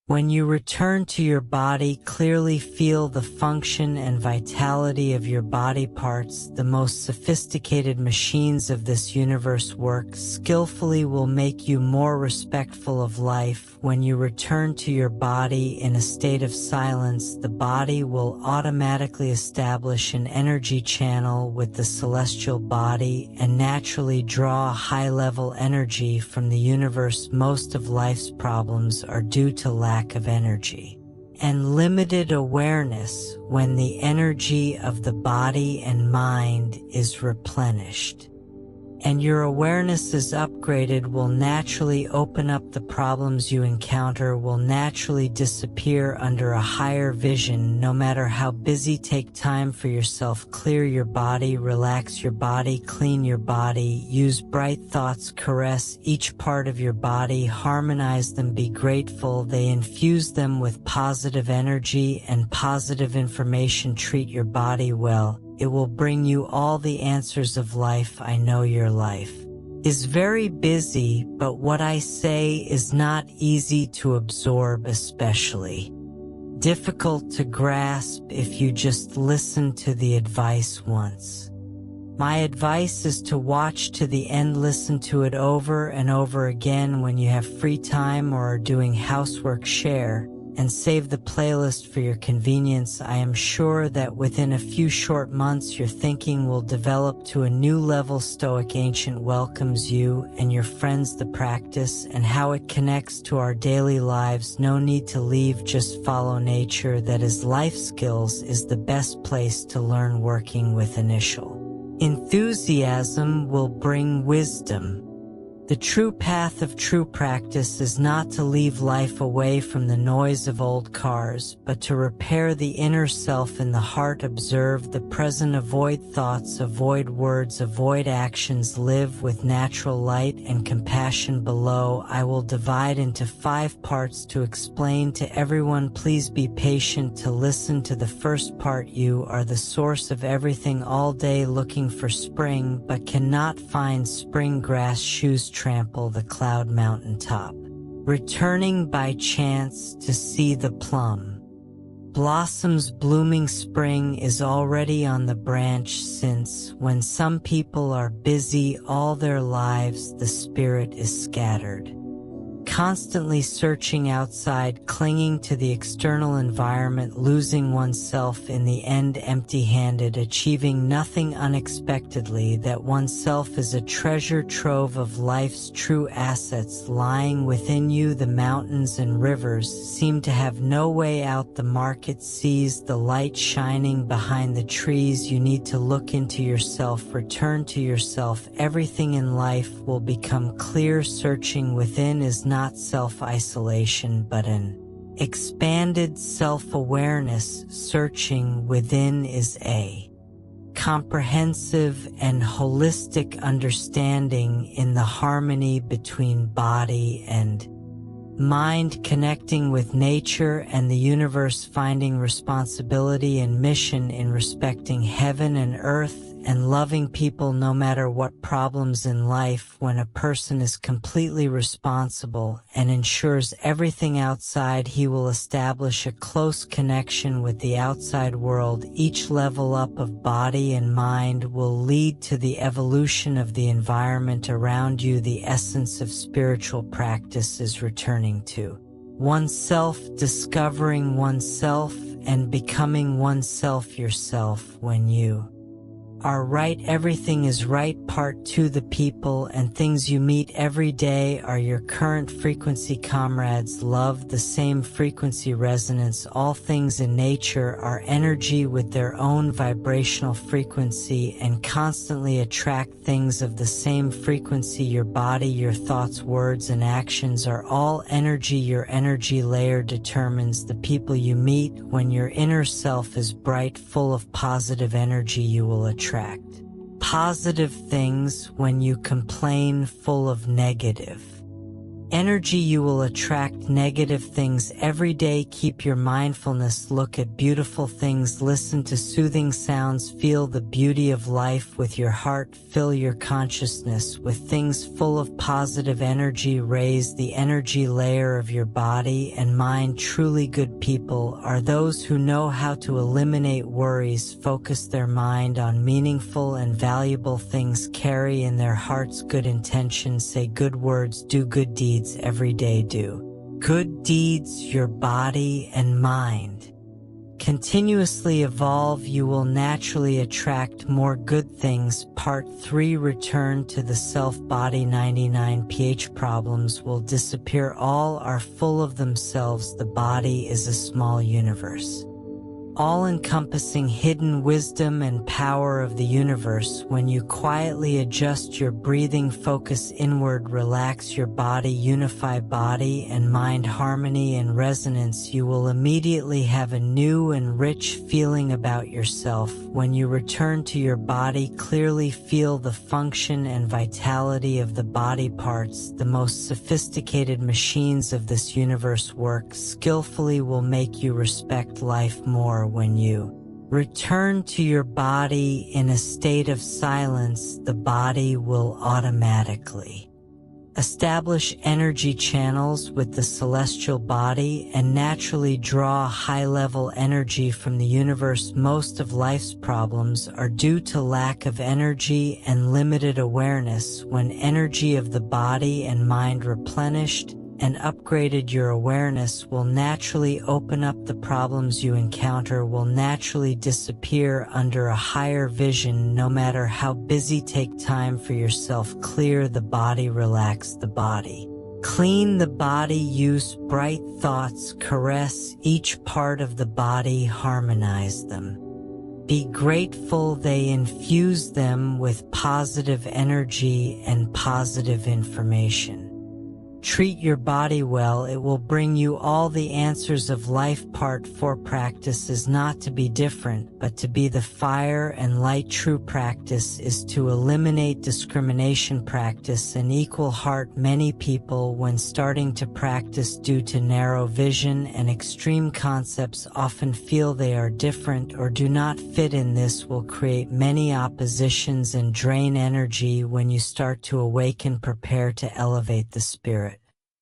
When you return to your body, clearly feel the function and vitality of your body parts. The most sophisticated machines of this universe work skillfully will make you more respectful of life. When you return to your body in a state of silence, the body will automatically establish an energy channel with the celestial body and naturally draw high-level energy from the universe. Most of life's problems are due to lack of energy and limited awareness. When the energy of the body and mind is replenished and your awareness is upgraded, will naturally open up. The problems you encounter will naturally disappear under a higher vision. No matter how busy, take time for yourself. Clear your body, relax your body, clean your body, use bright thoughts, caress each part of your body, harmonize them, be grateful. They infuse them with positive energy and positive information. Treat your body well. It will bring you all the answers of life. I know your life is very busy, but what I say is not easy to absorb, especially difficult to grasp if you just listen to the advice once. My advice is to watch to the end, listen to it over and over again when you have free time or are doing housework. Share and save the playlist for your convenience. I am sure that within a few short months your thinking will develop to a new level. Stoic Ancient welcomes you and your friends. The practice and how it connects to our daily lives. No need to leave, just follow nature. That is, life skills is the best place to learn. Working with initial enthusiasm will bring wisdom. The true path of true practice is not to leave life away from the noise of old cars, but to repair the inner self in the heart. Observe the present, avoid thoughts, avoid words, avoid actions. Live with natural light and compassion. Below, I will divide into 5 parts to explain to everyone. Please be patient to listen to the first part. You are the source of everything. All day looking for spring, but cannot find spring. Grass, shoes, trample the cloud mountaintop. Returning by chance to see the plum blossoms blooming. Spring is already on the branch. Since when some people are busy all their lives, the spirit is scattered, constantly searching outside, clinging to the external environment, losing oneself in the end, empty-handed, achieving nothing unexpectedly. That oneself is a treasure trove of life's true assets lying within you. The mountains and rivers seem to have no way out. The market sees the light shining behind the trees. You need to look into yourself, return to yourself. Everything in life will become clear. Searching within is not self-isolation, but an expanded self-awareness. Searching within is a comprehensive and holistic understanding in the harmony between body and mind, connecting with nature and the universe, finding responsibility and mission in respecting heaven and earth and loving people no matter what problems in life. When a person is completely responsible and ensures everything outside, he will establish a close connection with the outside world. Each level up of body and mind will lead to the evolution of the environment around you. The essence of spiritual practice is returning to oneself, discovering oneself and becoming oneself yourself. When you are right, everything is right. Part 2. The people and things you meet every day are your current frequency comrades. Love the same frequency resonance. All things in nature are energy with their own vibrational frequency and constantly attract things of the same frequency. Your body, your thoughts, words, and actions are all energy. Your energy layer determines the people you meet. When your inner self is bright, full of positive energy, you will attract positive things. When you complain, full of negative Energy. You will attract negative things every day. Keep your mindfulness, look at beautiful things, listen to soothing sounds, feel the beauty of life with your heart, fill your consciousness with things full of positive energy, raise the energy layer of your body and mind. Truly good people are those who know how to eliminate worries, focus their mind on meaningful and valuable things, carry in their hearts good intentions, say good words, do good deeds every day. Do good deeds, your body and mind continuously evolve. You will naturally attract more good things. Part 3. Return to the self. Body 99 pH problems will disappear. All are full of themselves. The body is a small universe, all-encompassing hidden wisdom and power of the universe. When you quietly adjust your breathing, focus inward, relax your body, unify body and mind, harmony and resonance, you will immediately have a new and rich feeling about yourself. When you return to your body, clearly feel the function and vitality of the body parts. The most sophisticated machines of this universe work skillfully, will make you respect life more. When you return to your body in a state of silence, the body will automatically establish energy channels with the celestial body and naturally draw high-level energy from the universe. Most of life's problems are due to lack of energy and limited awareness. When energy of the body and mind replenished and upgraded, your awareness will naturally open up. The problems you encounter will naturally disappear under a higher vision. No matter how busy, take time for yourself. Clear the body, relax the body, clean the body, use bright thoughts, caress each part of the body, harmonize them. Be grateful. They infuse them with positive energy and positive information. Treat your body well, it will bring you all the answers of life. Part 4. Practice is not to be different, but to be the fire and light. True practice is to eliminate discrimination. Practice an equal heart. Many people, when starting to practice due to narrow vision and extreme concepts, often feel they are different or do not fit in. This will create many oppositions and drain energy. When you start to awaken, prepare to elevate the spirit.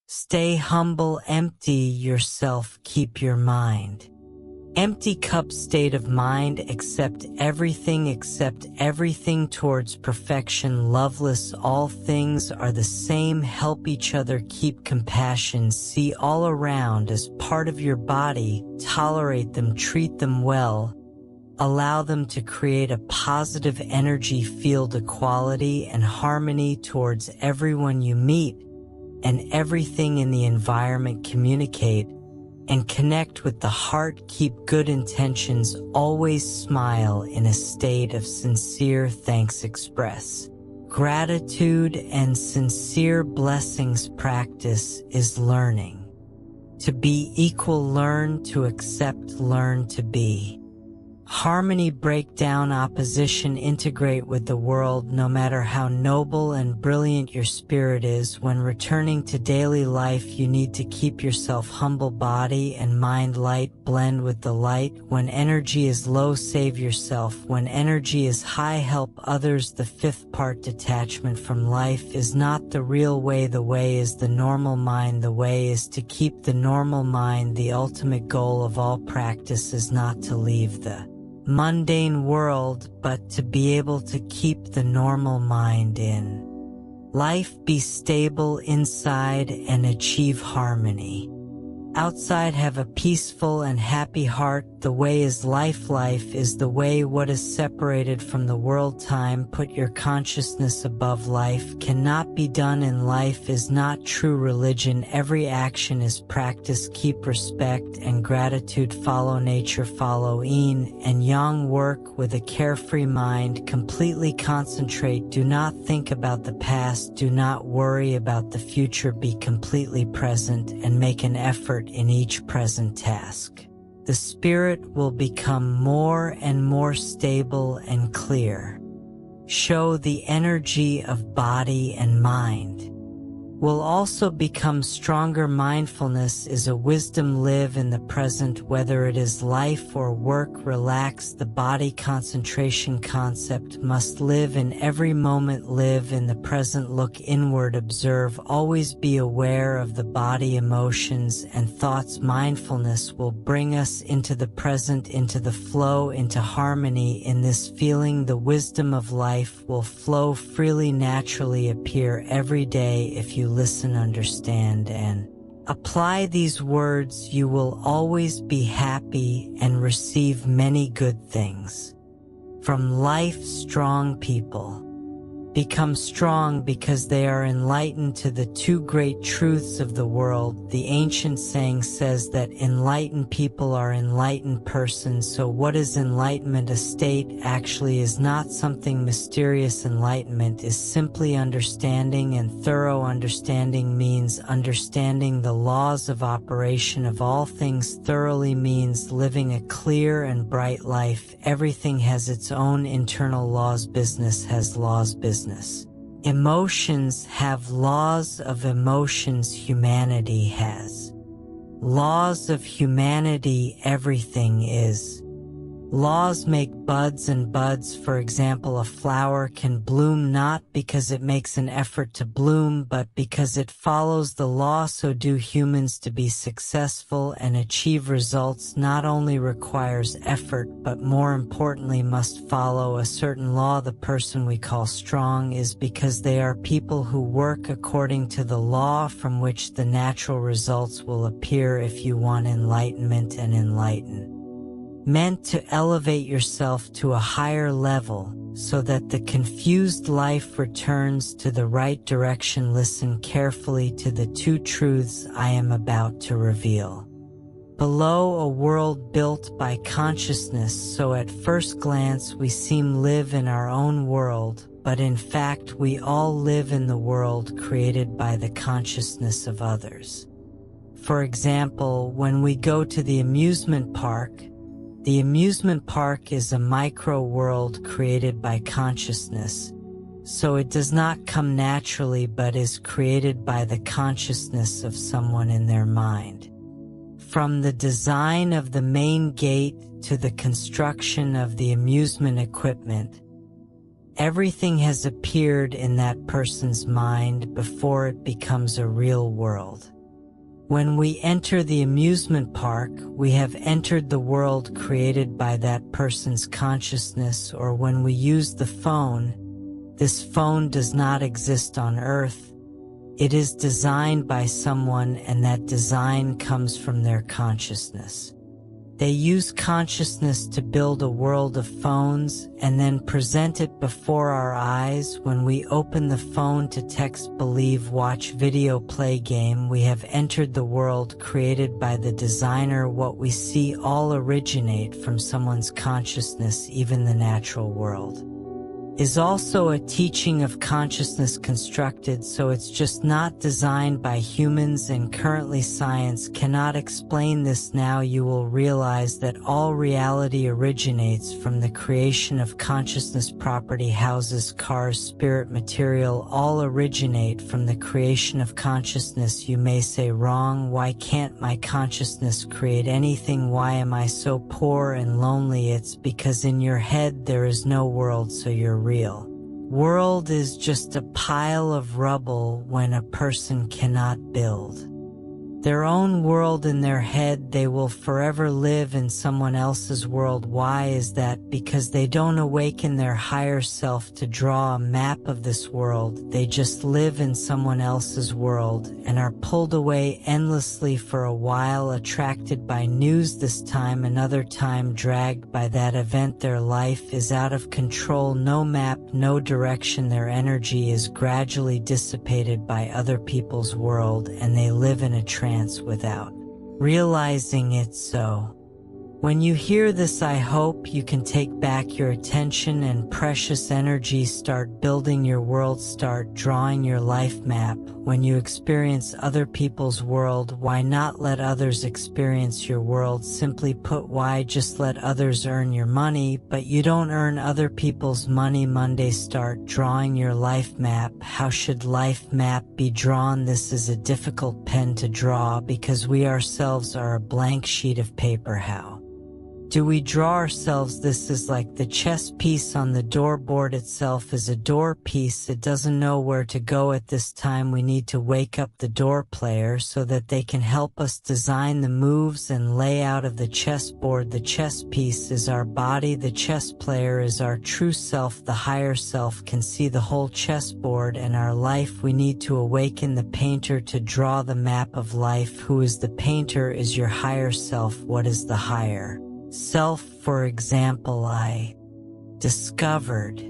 Stay humble, empty yourself, keep your mind empty. Cup state of mind, accept everything towards perfection. Loveless, all things are the same, help each other, keep compassion, see all around as part of your body, tolerate them, treat them well, allow them to create a positive energy field, equality and harmony towards everyone you meet and everything in the environment. Communicate and connect with the heart, keep good intentions, always smile in a state of sincere thanks, express gratitude and sincere blessings. Practice is learning to be equal, learn to accept, learn to be harmony. Break down opposition, integrate with the world. No matter how noble and brilliant your spirit is, when returning to daily life, you need to keep yourself humble. Body and mind light, blend with the light. When energy is low, save yourself. When energy is high, help others. The 5th part, detachment from life is not the real way. The way is the normal mind. The way is to keep the normal mind. The ultimate goal of all practice is not to leave the mundane world, but to be able to keep the normal mind in life, be stable inside and achieve harmony outside. Have a peaceful and happy heart. The way is life. Life is the way. What is separated from the world? Time. Put your consciousness above life. Cannot be done in life is not true religion. Every action is practice. Keep respect and gratitude. Follow nature. Follow yin and yang. Work with a carefree mind. Completely concentrate. Do not think about the past. Do not worry about the future. Be completely present and make an effort in each present task. The spirit will become more and more stable and clear. Show the energy of body and mind. will also become stronger. Mindfulness is a wisdom. Live in the present, whether it is life or work. Relax the body. Concentration concept must live in every moment. Live in the present. Look inward. Observe. Always be aware of the body, emotions, and thoughts. Mindfulness will bring us into the present, into the flow, into harmony. In this feeling, the wisdom of life will flow freely, naturally appear every day. If you listen, understand, and apply these words, you will always be happy and receive many good things from life. Strong people become strong because they are enlightened to the two great truths of the world. The ancient saying says that enlightened people are enlightened persons. So what is enlightenment? A state actually is not something mysterious. Enlightenment is simply understanding, and thorough understanding means understanding the laws of operation of all things. Thoroughly means living a clear and bright life. Everything has its own internal laws. Business has laws. Business. Emotions have laws of emotions. Humanity has laws of humanity. Everything is. Laws make buds and buds. For example, a flower can bloom not because it makes an effort to bloom, but because it follows the law. So do humans. To be successful and achieve results not only requires effort, but more importantly must follow a certain law. The person we call strong is because they are people who work according to the law from which the natural results will appear. If you want enlightenment and enlighten, meant to elevate yourself to a higher level so that the confused life returns to the right direction. Listen carefully to the two truths I am about to reveal. Below, a world built by consciousness. So at first glance we seem live in our own world, but in fact we all live in the world created by the consciousness of others. For example, when we go to the amusement park is a micro-world created by consciousness, so it does not come naturally but is created by the consciousness of someone in their mind. From the design of the main gate to the construction of the amusement equipment, everything has appeared in that person's mind before it becomes a real world. When we enter the amusement park, we have entered the world created by that person's consciousness. Or when we use the phone, this phone does not exist on Earth. It is designed by someone, and that design comes from their consciousness. They use consciousness to build a world of phones and then present it before our eyes. When we open the phone to text, believe, watch video, play game, we have entered the world created by the designer. What we see all originate from someone's consciousness. Even the natural world is also a teaching of consciousness constructed, so it's just not designed by humans, and currently science cannot explain this. Now you will realize that all reality originates from the creation of consciousness. Property, houses, cars, spirit, material, all originate from the creation of consciousness. You may say, wrong, why can't my consciousness create anything? Why am I so poor and lonely? It's because in your head there is no world, so you're real world is just a pile of rubble. When a person cannot build their own world in their head, they will forever live in someone else's world. Why is that? Because they don't awaken their higher self to draw a map of this world. They just live in someone else's world and are pulled away endlessly for a while, attracted by news this time, another time dragged by that event. Their life is out of control, no map, no direction. Their energy is gradually dissipated by other people's world, and they live in a trance without realizing it. So When you hear this, I hope you can take back your attention and precious energy, start building your world, start drawing your life map. When you experience other people's world, why not let others experience your world? Simply put, why just let others earn your money, but you don't earn other people's money? Monday, start drawing your life map. How should life map be drawn? This is a difficult pen to draw because we ourselves are a blank sheet of paper. How do we draw ourselves? This is like the chess piece on the doorboard itself is a door piece. It doesn't know where to go at this time. We need to wake up the door player so that they can help us design the moves and layout of the chessboard. The chess piece is our body. The chess player is our true self. The higher self can see the whole chessboard and our life. We need to awaken the painter to draw the map of life. Who is the painter? Is your higher self. What is the higher self? For example, I discovered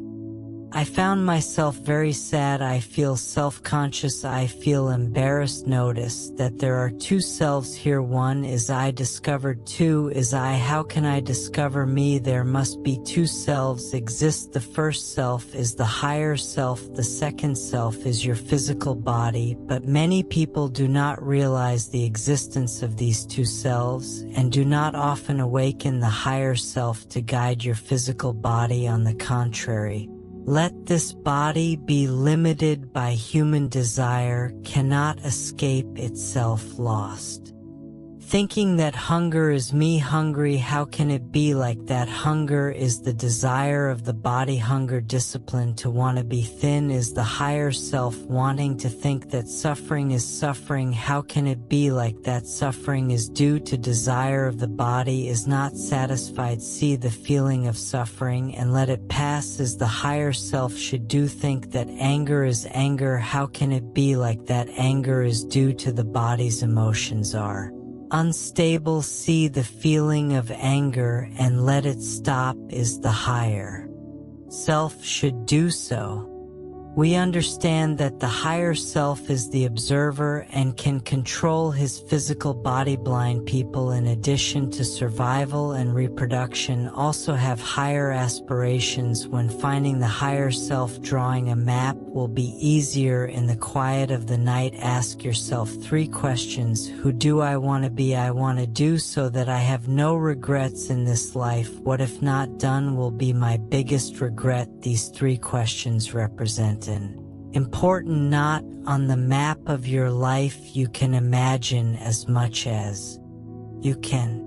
I found myself very sad. I feel self-conscious. I feel embarrassed. Notice that there are two selves here. One is I discovered. Two is I. How can I discover me? There must be two selves exist. The first self is the higher self. The second self is your physical body. But many people do not realize the existence of these two selves and do not often awaken the higher self to guide your physical body. On the contrary, let this body be limited by human desire, cannot escape itself, lost. Thinking that hunger is me hungry. How can it be like that? Hunger is the desire of the body. Hunger, discipline to want to be thin, is the higher self wanting to think that suffering is suffering. How can it be like that? Suffering is due to desire of the body, is not satisfied. See the feeling of suffering and let it pass, is the higher self should do. Think that anger is anger. How can it be like that? Anger is due to the body's emotions are unstable. See the feeling of anger and let it stop, is the higher self should do so. We understand that the higher self is the observer and can control his physical body. Blind people, in addition to survival and reproduction, also have higher aspirations. When finding the higher self, drawing a map will be easier. In the quiet of the night, ask yourself 3 questions. Who do I want to be? I want to do so that I have no regrets in this life. What if not done will be my biggest regret? These 3 questions represent an important knot on the map of your life. You can imagine as much as you can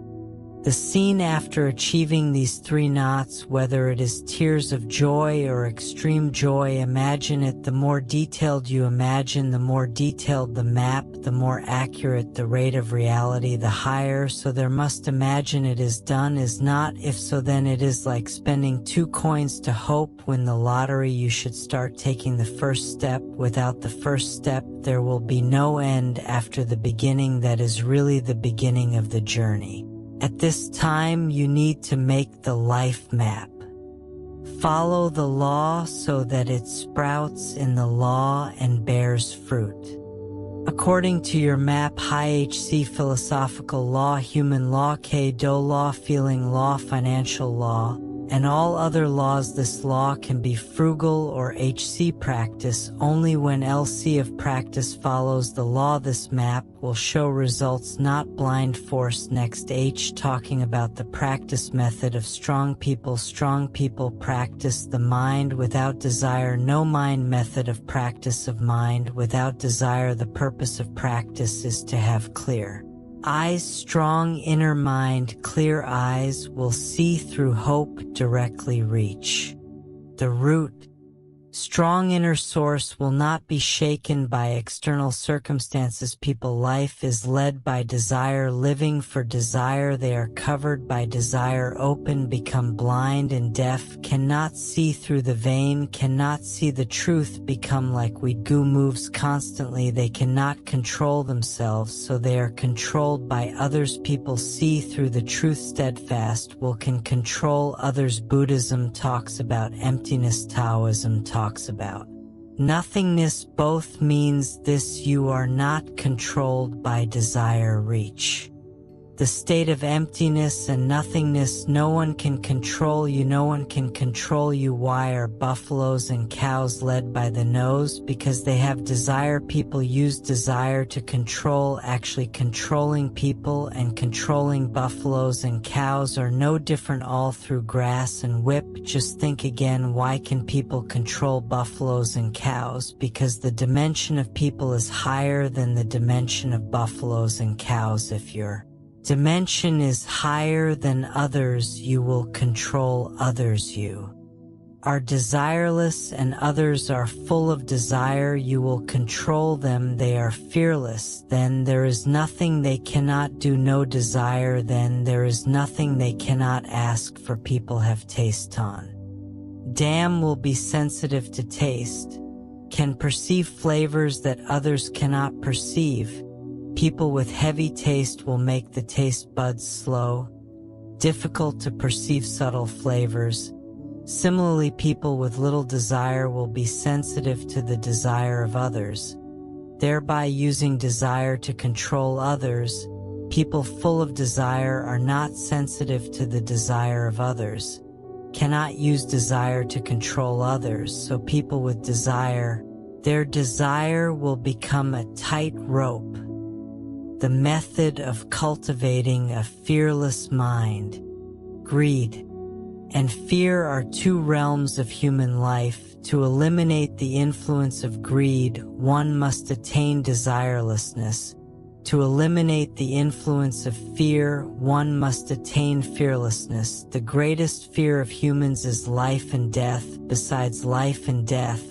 the scene after achieving these 3 knots, whether it is tears of joy or extreme joy. Imagine it. The more detailed you imagine, the more detailed the map, the more accurate the rate of reality, the higher. So there must imagine it is done, is not. If so, then it is like spending 2 coins to hope win the lottery. You should start taking the first step. Without the first step, there will be no end after the beginning. That is really the beginning of the journey. At this time, you need to make the life map. Follow the law so that it sprouts in the law and bears fruit. According to your map, high HC, philosophical law, human law, K-Do law, feeling law, financial law, and all other laws. This law can be frugal or HC practice only when LC of practice follows the law. This map will show results, not blind force. Next, H, talking about the practice method of strong people. Strong people practice the mind without desire. No mind method of practice of mind without desire. The purpose of practice is to have clear eyes, strong inner mind. Clear eyes will see through hope, directly reach the root. Strong inner source will not be shaken by external circumstances. People life is led by desire, living for desire. They are covered by desire, open, become blind and deaf, cannot see through the vein, cannot see the truth, become like weed goo, moves constantly. They cannot control themselves, so they are controlled by others. People see through the truth, steadfast, will can control others. Buddhism talks about emptiness, Taoism talks about nothingness. Both means this: you are not controlled by desire. Reach the state of emptiness and nothingness. No one can control you, no one can control you. Why are buffaloes and cows led by the nose? Because they have desire. People use desire to control. Actually, controlling people and controlling buffaloes and cows are no different, all through grass and whip. Just think again, why can people control buffaloes and cows? Because the dimension of people is higher than the dimension of buffaloes and cows. If your dimension is higher than others, you will control others. You are desireless and others are full of desire. You will control them. They are fearless. Then there is nothing they cannot do. No desire, then there is nothing they cannot ask for. People have taste on. Damn, will be sensitive to taste, can perceive flavors that others cannot perceive. People with heavy taste will make the taste buds slow, difficult to perceive subtle flavors. Similarly, people with little desire will be sensitive to the desire of others, thereby using desire to control others. People full of desire are not sensitive to the desire of others, cannot use desire to control others. So people with desire, their desire will become a tight rope. The method of cultivating a fearless mind. Greed and fear are two realms of human life. To eliminate the influence of greed, one must attain desirelessness. To eliminate the influence of fear, one must attain fearlessness. The greatest fear of humans is life and death. Besides life and death,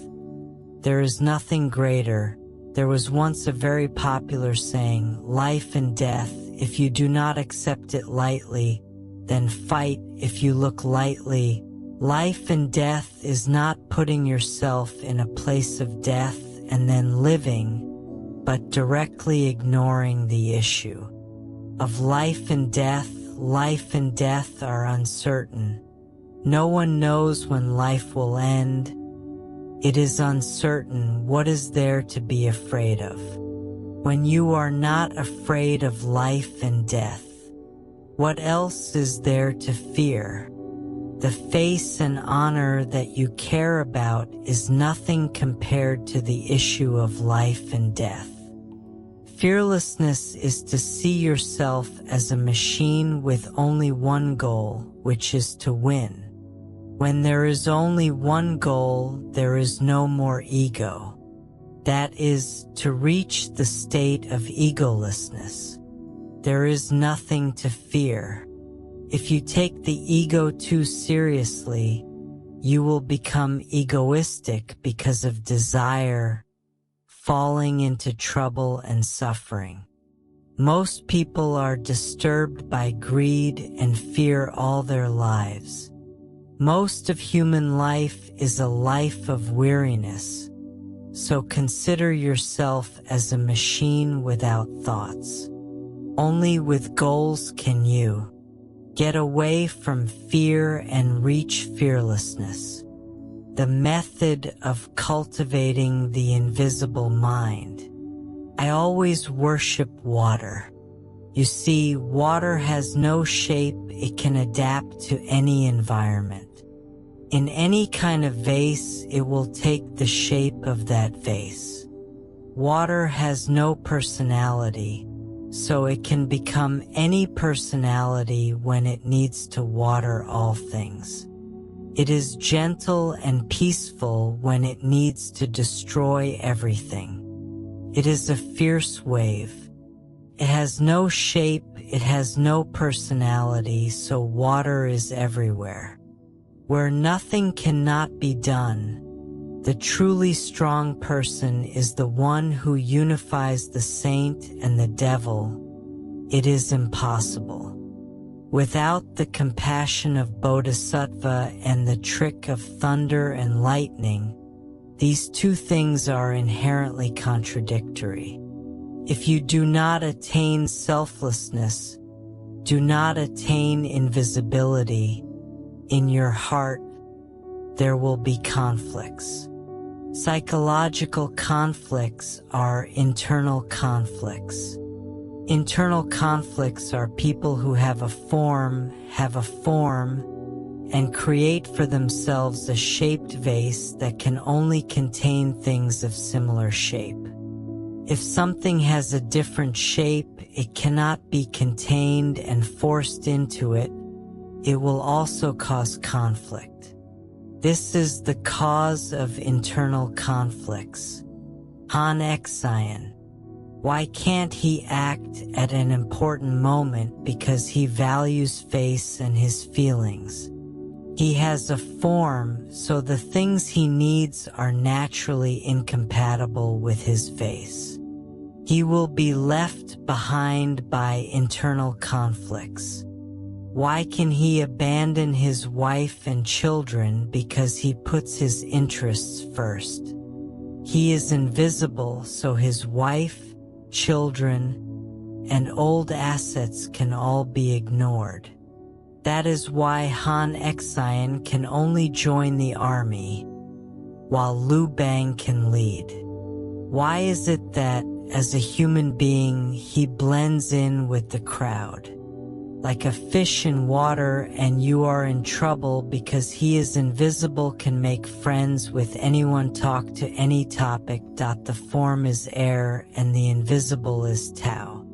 there is nothing greater. There was once a very popular saying, life and death. If you do not accept it lightly, then fight. If you look lightly, life and death is not putting yourself in a place of death and then living, but directly ignoring the issue of life and death. Life and death are uncertain. No one knows when life will end. It is uncertain. What is there to be afraid of when you are not afraid of life and death? What else is there to fear? The face and honor that you care about is nothing compared to the issue of life and death. Fearlessness is to see yourself as a machine with only one goal, which is to win. When there is only one goal, there is no more ego. That is, to reach the state of egolessness. There is nothing to fear. If you take the ego too seriously, you will become egoistic because of desire, falling into trouble and suffering. Most people are disturbed by greed and fear all their lives. Most of human life is a life of weariness, so consider yourself as a machine without thoughts. Only with goals can you get away from fear and reach fearlessness. The method of cultivating the invisible mind. I always worship water. You see, water has no shape. It can adapt to any environment. In any kind of vase, it will take the shape of that vase. Water has no personality, so it can become any personality when it needs to water all things. It is gentle and peaceful when it needs to destroy everything. It is a fierce wave. It has no shape, it has no personality, so water is everywhere. Where nothing cannot be done, the truly strong person is the one who unifies the saint and the devil. It is impossible. Without the compassion of Bodhisattva and the trick of thunder and lightning, these two things are inherently contradictory. If you do not attain selflessness, do not attain invisibility, in your heart, there will be conflicts. Psychological conflicts are internal conflicts. Internal conflicts are people who have a form, and create for themselves a shaped vase that can only contain things of similar shape. If something has a different shape, it cannot be contained and forced into it. It will also cause conflict. This is the cause of internal conflicts. Han Exion. Why can't he act at an important moment because he values face and his feelings? He has a form, so the things he needs are naturally incompatible with his face. He will be left behind by internal conflicts. Why can he abandon his wife and children because he puts his interests first? He is invisible, so his wife, children, and old assets can all be ignored. That is why Han Exion can only join the army, while Liu Bang can lead. Why is it that, as a human being, he blends in with the crowd? Like a fish in water, and you are in trouble because he is invisible, can make friends with anyone, talk to any topic. The form is air and the invisible is Tao.